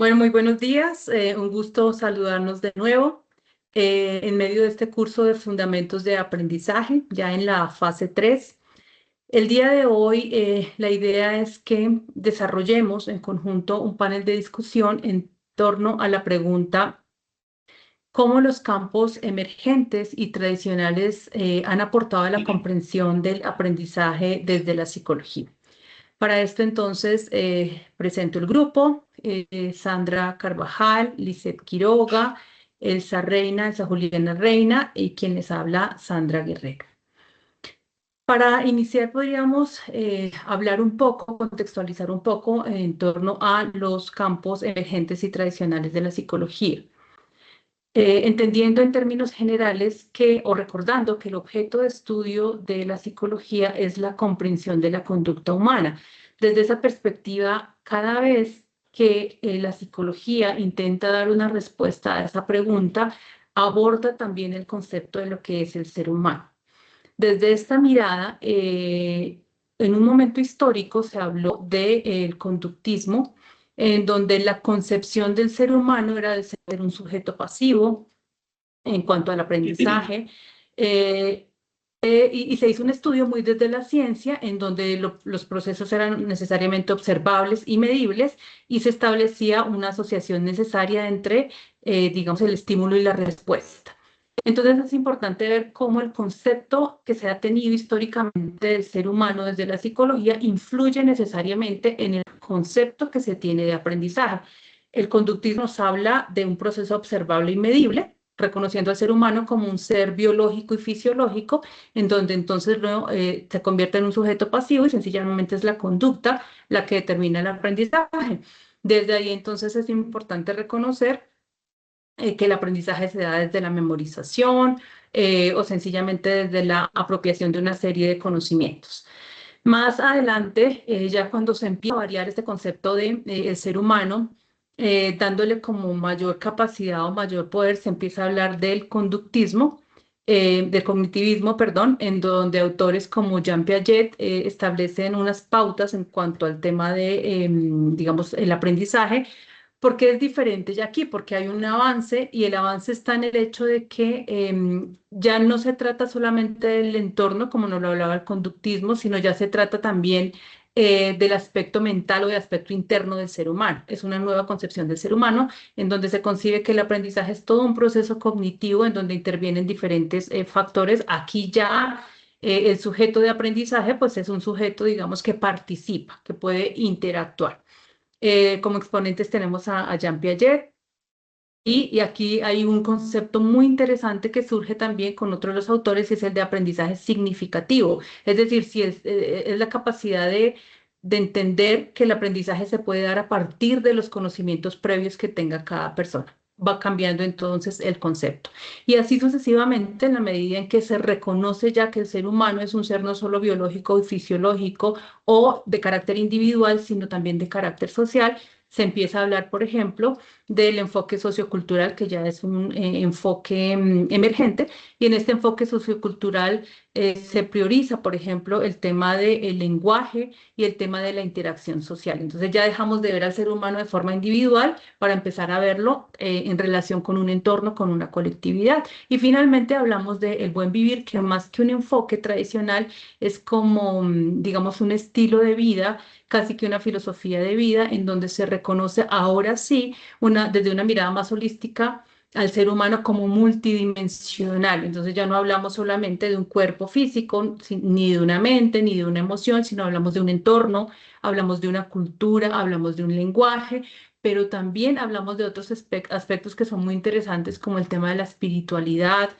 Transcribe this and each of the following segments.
Bueno, muy buenos días. Un gusto saludarnos de nuevo en medio de este curso de Fundamentos de Aprendizaje, ya en la fase 3. El día de hoy, la idea es que desarrollemos en conjunto un panel de discusión en torno a la pregunta: ¿cómo los campos emergentes y tradicionales han aportado a la comprensión del aprendizaje desde la psicología? Para esto entonces presento el grupo: Sandra Carvajal, Lisette Quiroga, Elsa Juliana Reina y quien les habla, Sandra Guerrero. Para iniciar podríamos hablar un poco, contextualizar un poco en torno a los campos emergentes y tradicionales de la psicología. Entendiendo en términos generales o recordando que el objeto de estudio de la psicología es la comprensión de la conducta humana. Desde esa perspectiva, cada vez que la psicología intenta dar una respuesta a esa pregunta, aborda también el concepto de lo que es el ser humano. Desde esta mirada, en un momento histórico se habló del conductismo, en donde la concepción del ser humano era de ser un sujeto pasivo en cuanto al aprendizaje. Y se hizo un estudio muy desde la ciencia, en donde los procesos eran necesariamente observables y medibles, y se establecía una asociación necesaria entre, digamos, el estímulo y la respuesta. Entonces es importante ver cómo el concepto que se ha tenido históricamente del ser humano desde la psicología influye necesariamente en el concepto que se tiene de aprendizaje. El conductismo nos habla de un proceso observable y medible, reconociendo al ser humano como un ser biológico y fisiológico, en donde entonces luego, se convierte en un sujeto pasivo y sencillamente es la conducta la que determina el aprendizaje. Desde ahí entonces es importante reconocer que el aprendizaje se da desde la memorización o sencillamente desde la apropiación de una serie de conocimientos. Más adelante, ya cuando se empieza a variar este concepto de el ser humano, dándole como mayor capacidad o mayor poder, se empieza a hablar del conductismo, del cognitivismo, perdón, en donde autores como Jean Piaget establecen unas pautas en cuanto al tema de, digamos, el aprendizaje. ¿Por qué es diferente ya aquí? Porque hay un avance, y el avance está en el hecho de que ya no se trata solamente del entorno, como nos lo hablaba el conductismo, sino ya se trata también del aspecto mental o del aspecto interno del ser humano. Es una nueva concepción del ser humano en donde se concibe que el aprendizaje es todo un proceso cognitivo en donde intervienen diferentes factores. Aquí ya el sujeto de aprendizaje pues es un sujeto, digamos, que participa, que puede interactuar. Como exponentes tenemos a Jean Piaget, y aquí hay un concepto muy interesante que surge también con otro de los autores, y es el de aprendizaje significativo. Es decir, si es la capacidad de entender que el aprendizaje se puede dar a partir de los conocimientos previos que tenga cada persona. Va cambiando entonces el concepto. Y así sucesivamente, en la medida en que se reconoce ya que el ser humano es un ser no solo biológico y fisiológico o de carácter individual, sino también de carácter social, se empieza a hablar, por ejemplo, del enfoque sociocultural, que ya es un enfoque emergente, y en este enfoque sociocultural se prioriza, por ejemplo, el tema del lenguaje y el tema de la interacción social. Entonces ya dejamos de ver al ser humano de forma individual para empezar a verlo en relación con un entorno, con una colectividad. Y finalmente hablamos del buen vivir, que más que un enfoque tradicional es como, digamos, un estilo de vida, casi que una filosofía de vida, en donde se reconoce ahora sí desde una mirada más holística al ser humano como multidimensional. Entonces ya no hablamos solamente de un cuerpo físico, ni de una mente, ni de una emoción, sino hablamos de un entorno, hablamos de una cultura, hablamos de un lenguaje, pero también hablamos de otros aspectos que son muy interesantes, como el tema de la espiritualidad,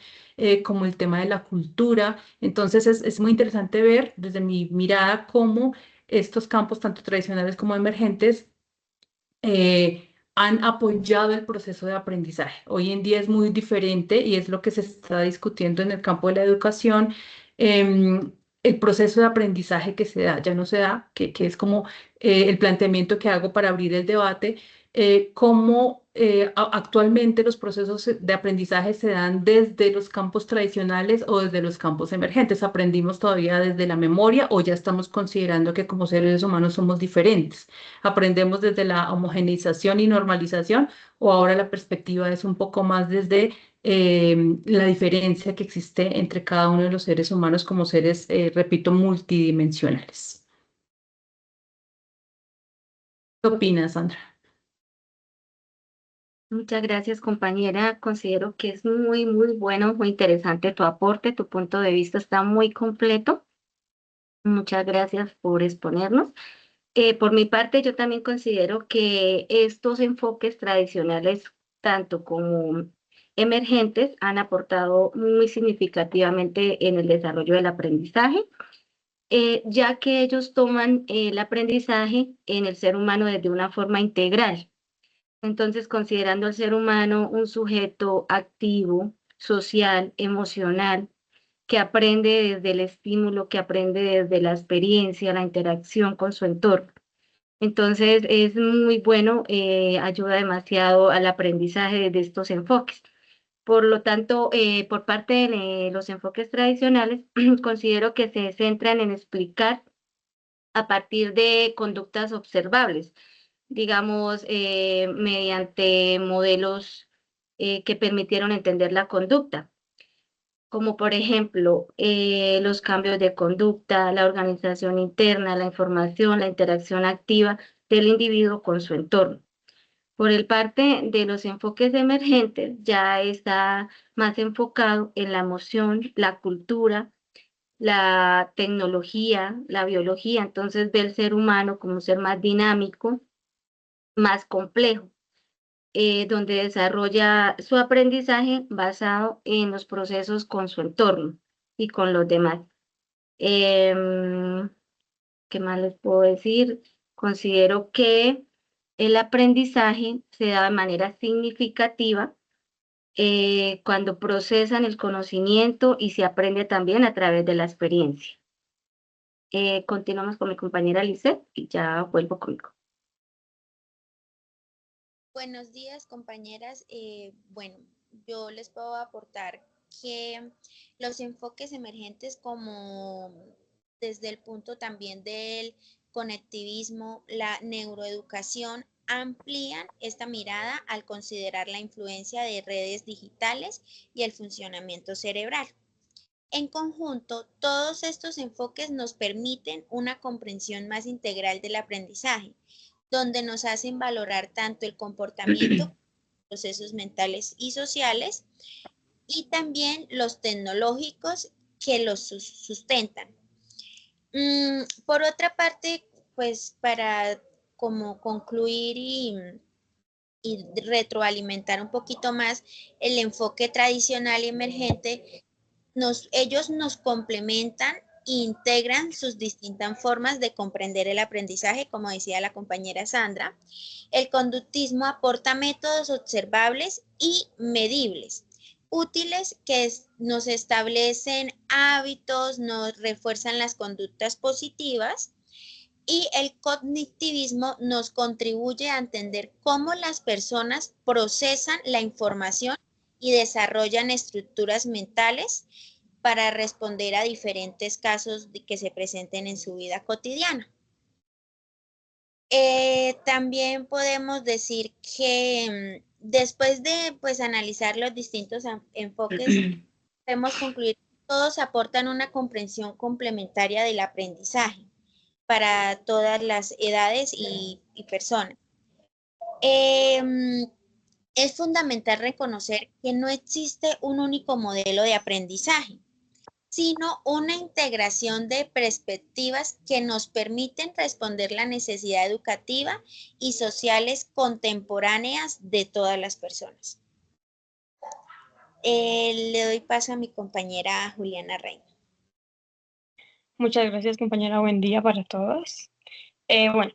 como el tema de la cultura. Entonces es muy interesante ver desde mi mirada cómo estos campos, tanto tradicionales como emergentes, han apoyado el proceso de aprendizaje. Hoy en día es muy diferente y es lo que se está discutiendo en el campo de la educación. El proceso de aprendizaje que se da, ya no se da, que es como el planteamiento que hago para abrir el debate, cómo actualmente los procesos de aprendizaje se dan desde los campos tradicionales o desde los campos emergentes. ¿Aprendimos todavía desde la memoria o ya estamos considerando que como seres humanos somos diferentes? ¿Aprendemos desde la homogeneización y normalización o ahora la perspectiva es un poco más desde la diferencia que existe entre cada uno de los seres humanos como seres, repito, multidimensionales? ¿Qué opinas, Sandra? Muchas gracias, compañera. Considero que es muy, muy bueno, muy interesante tu aporte. Tu punto de vista está muy completo. Muchas gracias por exponernos. Por mi parte, yo también considero que estos enfoques tradicionales, tanto como emergentes, han aportado muy significativamente en el desarrollo del aprendizaje, ya que ellos toman el aprendizaje en el ser humano desde una forma integral. Entonces, considerando al ser humano un sujeto activo, social, emocional, que aprende desde el estímulo, que aprende desde la experiencia, la interacción con su entorno. Entonces, es muy bueno, ayuda demasiado al aprendizaje de estos enfoques. Por lo tanto, por parte de los enfoques tradicionales, considero que se centran en explicar a partir de conductas observables, digamos, mediante modelos que permitieron entender la conducta, como por ejemplo los cambios de conducta, la organización interna, la información, la interacción activa del individuo con su entorno. Por el parte de los enfoques emergentes, ya está más enfocado en la emoción, la cultura, la tecnología, la biología, entonces ve el ser humano como un ser más dinámico, más complejo, donde desarrolla su aprendizaje basado en los procesos con su entorno y con los demás. Em, ¿Qué más les puedo decir? Considero que el aprendizaje se da de manera significativa cuando procesan el conocimiento y se aprende también a través de la experiencia. Continuamos con mi compañera Lisette y ya vuelvo conmigo. Buenos días, compañeras. Bueno, yo les puedo aportar que los enfoques emergentes como desde el punto también del conectivismo, la neuroeducación, amplían esta mirada al considerar la influencia de redes digitales y el funcionamiento cerebral. En conjunto, todos estos enfoques nos permiten una comprensión más integral del aprendizaje, donde nos hacen valorar tanto el comportamiento, procesos mentales y sociales, y también los tecnológicos que los sustentan. Por otra parte, pues para como concluir y retroalimentar un poquito más el enfoque tradicional y emergente, ellos nos complementan e integran sus distintas formas de comprender el aprendizaje, como decía la compañera Sandra. El conductismo aporta métodos observables y medibles, útiles que nos establecen hábitos, nos refuerzan las conductas positivas, y el cognitivismo nos contribuye a entender cómo las personas procesan la información y desarrollan estructuras mentales para responder a diferentes casos que se presenten en su vida cotidiana. También podemos decir que después de pues, analizar los distintos enfoques, podemos concluir que todos aportan una comprensión complementaria del aprendizaje para todas las edades y personas. Es fundamental reconocer que no existe un único modelo de aprendizaje, sino una integración de perspectivas que nos permiten responder la necesidad educativa y sociales contemporáneas de todas las personas. Le doy paso a mi compañera Juliana Reina. Muchas gracias, compañera. Buen día para todos. Bueno,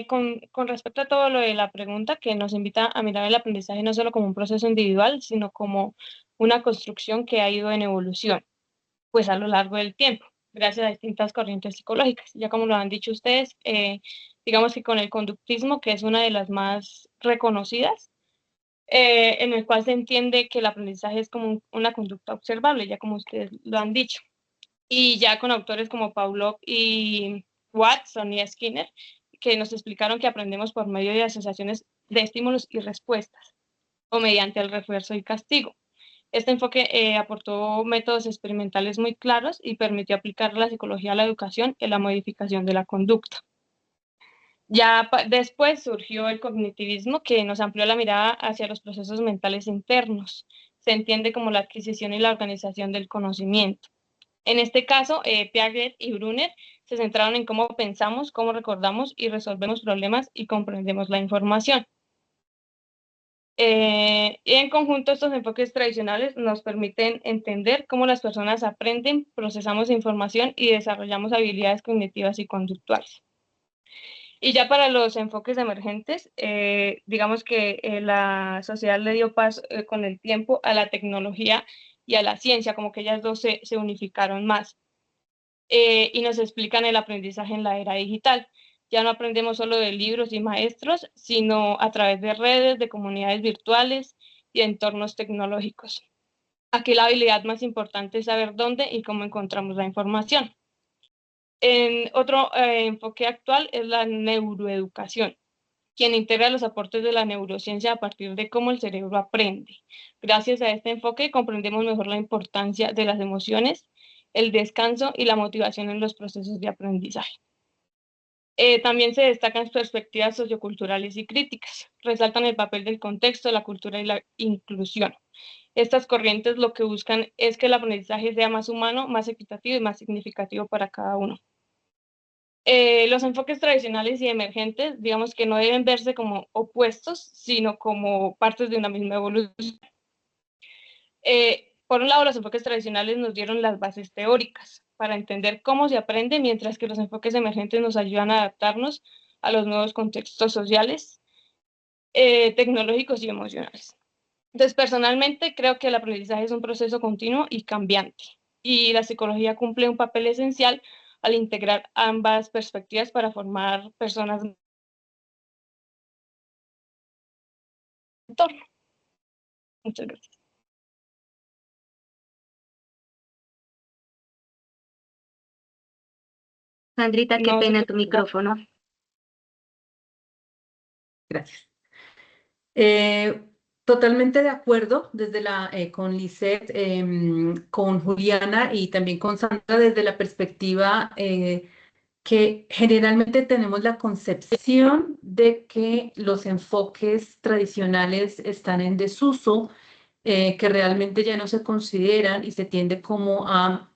con respecto a todo lo de la pregunta que nos invita a mirar el aprendizaje no solo como un proceso individual, sino como una construcción que ha ido en evolución, pues a lo largo del tiempo, gracias a distintas corrientes psicológicas. Ya como lo han dicho ustedes, digamos que con el conductismo, que es una de las más reconocidas, en el cual se entiende que el aprendizaje es como una conducta observable, ya como ustedes lo han dicho. Y ya con autores como Pavlov y Watson y Skinner, que nos explicaron que aprendemos por medio de asociaciones de estímulos y respuestas, o mediante el refuerzo y castigo. Este enfoque aportó métodos experimentales muy claros y permitió aplicar la psicología a la educación en la modificación de la conducta. Ya después surgió el cognitivismo, que nos amplió la mirada hacia los procesos mentales internos. Se entiende como la adquisición y la organización del conocimiento. En este caso, Piaget y Brunner se centraron en cómo pensamos, cómo recordamos y resolvemos problemas y comprendemos la información. Y en conjunto, estos enfoques tradicionales nos permiten entender cómo las personas aprenden, procesamos información y desarrollamos habilidades cognitivas y conductuales. Y ya para los enfoques emergentes, digamos que la sociedad le dio paso con el tiempo a la tecnología y a la ciencia, como que ellas dos se unificaron más. Y nos explican el aprendizaje en la era digital. Ya no aprendemos solo de libros y maestros, sino a través de redes, de comunidades virtuales y entornos tecnológicos. Aquí la habilidad más importante es saber dónde y cómo encontramos la información. Otro enfoque actual es la neuroeducación, quien integra los aportes de la neurociencia a partir de cómo el cerebro aprende. Gracias a este enfoque comprendemos mejor la importancia de las emociones, el descanso y la motivación en los procesos de aprendizaje. También se destacan perspectivas socioculturales y críticas. Resaltan el papel del contexto, la cultura y la inclusión. Estas corrientes lo que buscan es que el aprendizaje sea más humano, más equitativo y más significativo para cada uno. Los enfoques tradicionales y emergentes, digamos que no deben verse como opuestos, sino como partes de una misma evolución. Por un lado, los enfoques tradicionales nos dieron las bases teóricas para entender cómo se aprende, mientras que los enfoques emergentes nos ayudan a adaptarnos a los nuevos contextos sociales, tecnológicos y emocionales. Entonces, personalmente creo que el aprendizaje es un proceso continuo y cambiante, y la psicología cumple un papel esencial al integrar ambas perspectivas para formar personas en el entorno. Muchas gracias. Sandrita, qué No sé pena qué tu micrófono. Gracias. Totalmente de acuerdo desde con Lisette, con Juliana y también con Sandra desde la perspectiva que generalmente tenemos la concepción de que los enfoques tradicionales están en desuso, que realmente ya no se consideran y se tiende como a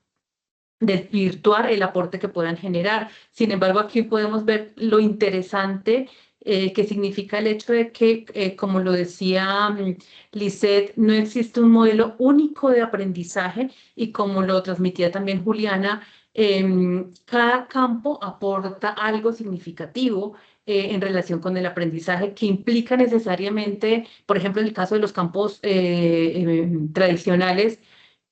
desvirtuar el aporte que puedan generar. Sin embargo, aquí podemos ver lo interesante que significa el hecho de que, como lo decía Lisette, no existe un modelo único de aprendizaje y como lo transmitía también Juliana, cada campo aporta algo significativo en relación con el aprendizaje que implica necesariamente, por ejemplo, en el caso de los campos tradicionales,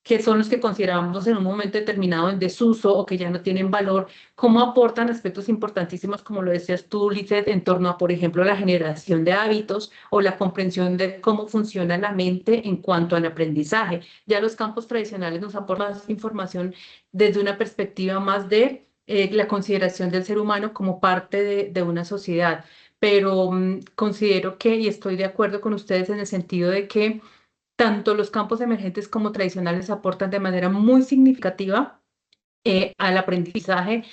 que son los que consideramos en un momento determinado en desuso o que ya no tienen valor, cómo aportan aspectos importantísimos, como lo decías tú, Lizeth, en torno a, por ejemplo, la generación de hábitos o la comprensión de cómo funciona la mente en cuanto al aprendizaje. Ya los campos tradicionales nos aportan más información desde una perspectiva más de la consideración del ser humano como parte de una sociedad. Pero considero que, y estoy de acuerdo con ustedes en el sentido de que tanto los campos emergentes como tradicionales aportan de manera muy significativa al aprendizaje.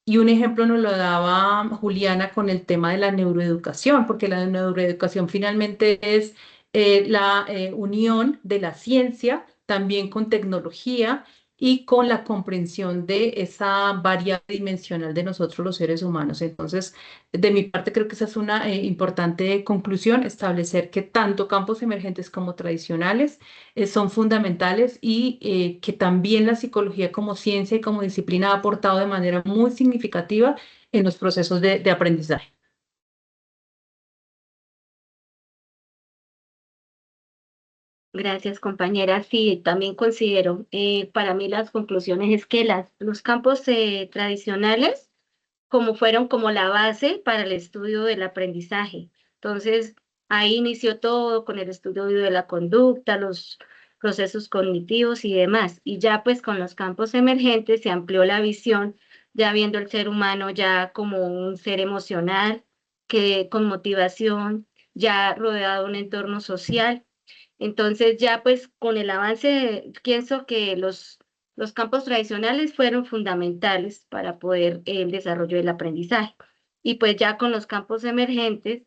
Y un ejemplo nos lo daba Juliana con el tema de la neuroeducación, porque la neuroeducación finalmente es la unión de la ciencia también con tecnología y con la comprensión de esa variable dimensional de nosotros los seres humanos. Entonces, de mi parte, creo que esa es una importante conclusión, establecer que tanto campos emergentes como tradicionales son fundamentales y que también la psicología como ciencia y como disciplina ha aportado de manera muy significativa en los procesos de aprendizaje. Gracias, compañera. Sí, también considero, para mí las conclusiones es que los campos tradicionales como fueron como la base para el estudio del aprendizaje. Entonces, Ahí inició todo con el estudio de la conducta, los procesos cognitivos y demás. Y ya pues con los campos emergentes se amplió la visión, ya viendo el ser humano ya como un ser emocional, que con motivación, ya rodeado de un entorno social. Entonces ya pues con el avance, pienso que los campos tradicionales fueron fundamentales para poder el desarrollo del aprendizaje. Y pues ya con los campos emergentes,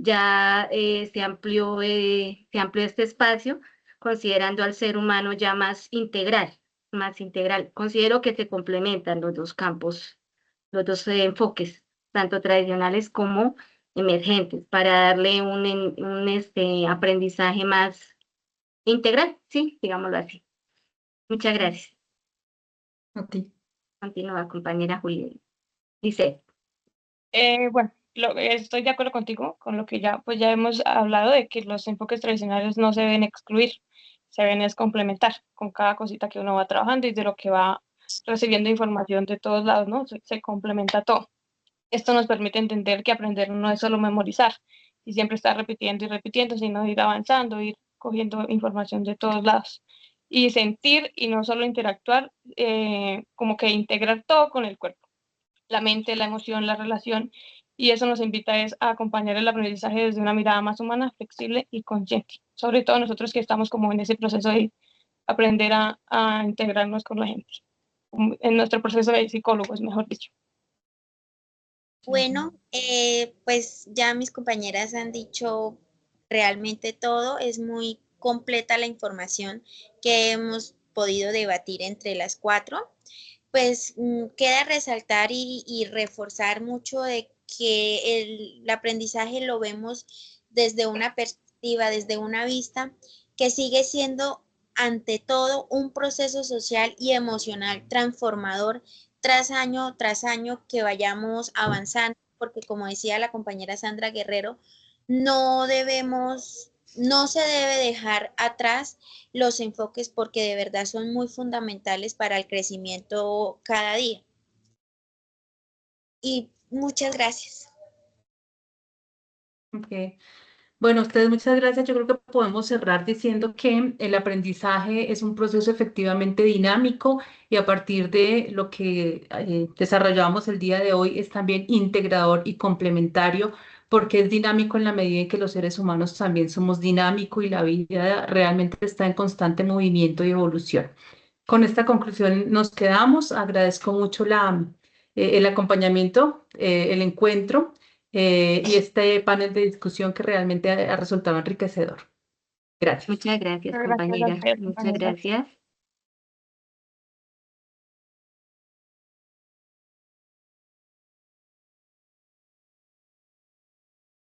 ya se amplió este espacio, considerando al ser humano ya más integral, más integral. Considero que se complementan los dos campos, los dos enfoques, tanto tradicionales como emergentes, para darle un aprendizaje más integral, sí, digámoslo así. Muchas gracias. A ti. Continúa, compañera Julia. Dice, Bueno, estoy de acuerdo contigo con lo que ya, pues ya hemos hablado de que los enfoques tradicionales no se deben excluir, se deben es complementar con cada cosita que uno va trabajando y de lo que va recibiendo información de todos lados, ¿no? Se complementa todo. Esto nos permite entender que aprender no es solo memorizar y siempre estar repitiendo y repitiendo, sino ir avanzando, ir cogiendo información de todos lados y sentir y no solo interactuar, como que integrar todo con el cuerpo, la mente, la emoción, la relación, y eso nos invita es a acompañar el aprendizaje desde una mirada más humana, flexible y consciente, sobre todo nosotros que estamos como en ese proceso de aprender a integrarnos con la gente, en nuestro proceso de psicólogos, mejor dicho. Bueno, pues ya mis compañeras han dicho realmente todo, es muy completa la información que hemos podido debatir entre las cuatro. Pues queda resaltar y reforzar mucho de que el aprendizaje lo vemos desde una perspectiva, desde una vista, que sigue siendo ante todo un proceso social y emocional transformador tras año que vayamos avanzando, porque como decía la compañera Sandra Guerrero, no se debe dejar atrás los enfoques porque de verdad son muy fundamentales para el crecimiento cada día. Y muchas gracias. Ok. Bueno, ustedes muchas gracias. Yo creo que podemos cerrar diciendo que el aprendizaje es un proceso efectivamente dinámico y a partir de lo que desarrollamos el día de hoy es también integrador y complementario porque es dinámico en la medida en que los seres humanos también somos dinámicos y la vida realmente está en constante movimiento y evolución. Con esta conclusión nos quedamos. Agradezco mucho el acompañamiento, el encuentro y este panel de discusión que realmente ha resultado enriquecedor. Gracias. muchas gracias, Gracias a compañera. ustedes, Muchas compañeras. gracias.